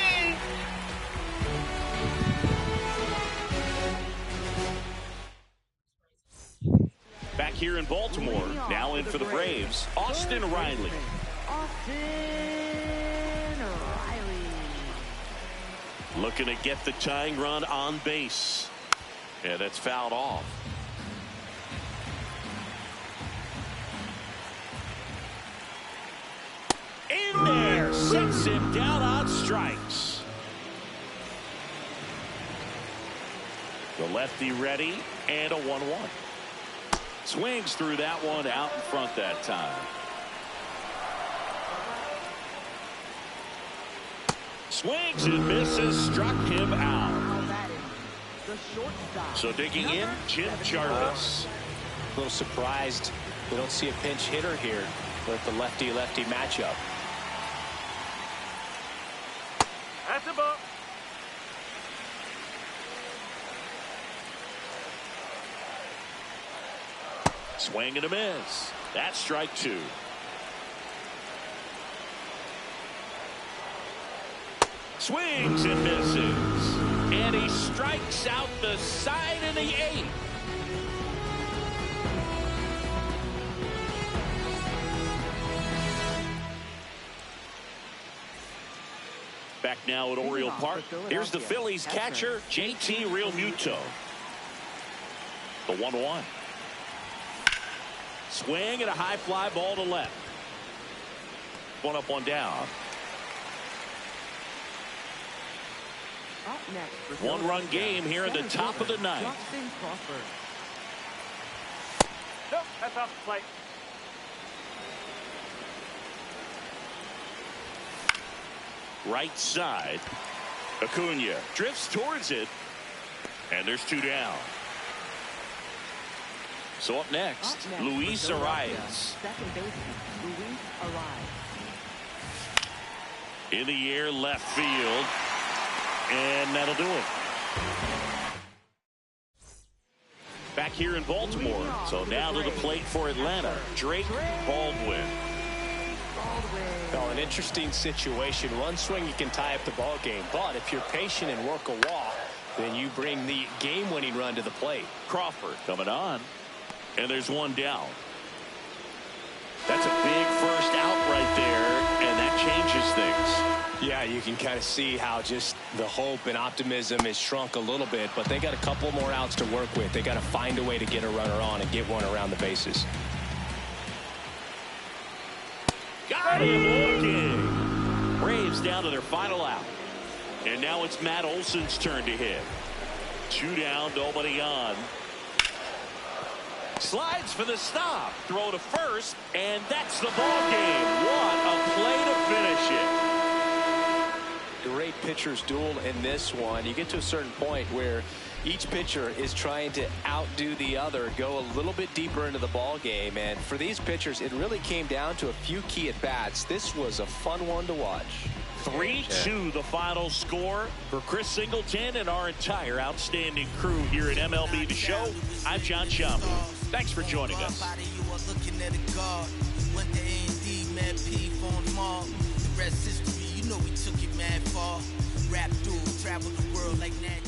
A: Back here in Baltimore, now in for the Braves, Austin Riley. Looking to get the tying run on base. And that's fouled off. In there, sets him down on strikes. The lefty ready, and a 1-1. Swings through that one out in front that time. Swings and misses, struck him out. So digging in, Jim Jarvis.
B: A little surprised we don't see a pinch hitter here with the lefty-lefty matchup.
C: That's a ball.
A: Swing and a miss. That's strike 2. Swings and misses. And he strikes out the side of the 8th. Back now at Oriole Park. Here's the Phillies catcher, JT Realmuto. The 1-1. Swing and a high fly ball to left. One up, one down. One-run game here in the top of the 9th.
C: Nope, that's off the plate.
A: Right side. Acuna drifts towards it. And there's 2 down. So up next, Luis Arias.
H: Second baseman, Luis Arias.
A: In the air, left field. And that'll do it. Back here in Baltimore. So now to the plate for Atlanta, Drake Baldwin.
B: Well, an interesting situation. One swing you can tie up the ball game, but if you're patient and work a walk, then you bring the game-winning run to the plate.
A: Crawford coming on, and there's 1 down. That's a big first out right there, and that changes things.
B: Yeah, you can kind of see how just the hope and optimism is shrunk a little bit, but they got a couple more outs to work with. They got to find a way to get a runner on and get one around the bases.
A: Got him looking. Braves down to their final out. And now it's Matt Olson's turn to hit. 2 down, nobody on. Slides for the stop. Throw to first, and that's the ball game. What a play to finish it.
B: Great pitchers duel in this one. You get to a certain point where each pitcher is trying to outdo the other, go a little bit deeper into the ball game, and for these pitchers it really came down to a few key at bats. This was a fun one to watch.
A: 3-2 the final score for Chris Singleton and our entire outstanding crew here at MLB The Show. I'm John Schaumburg. Thanks for joining us. We took it mad far. Rap dude, travel the world like that.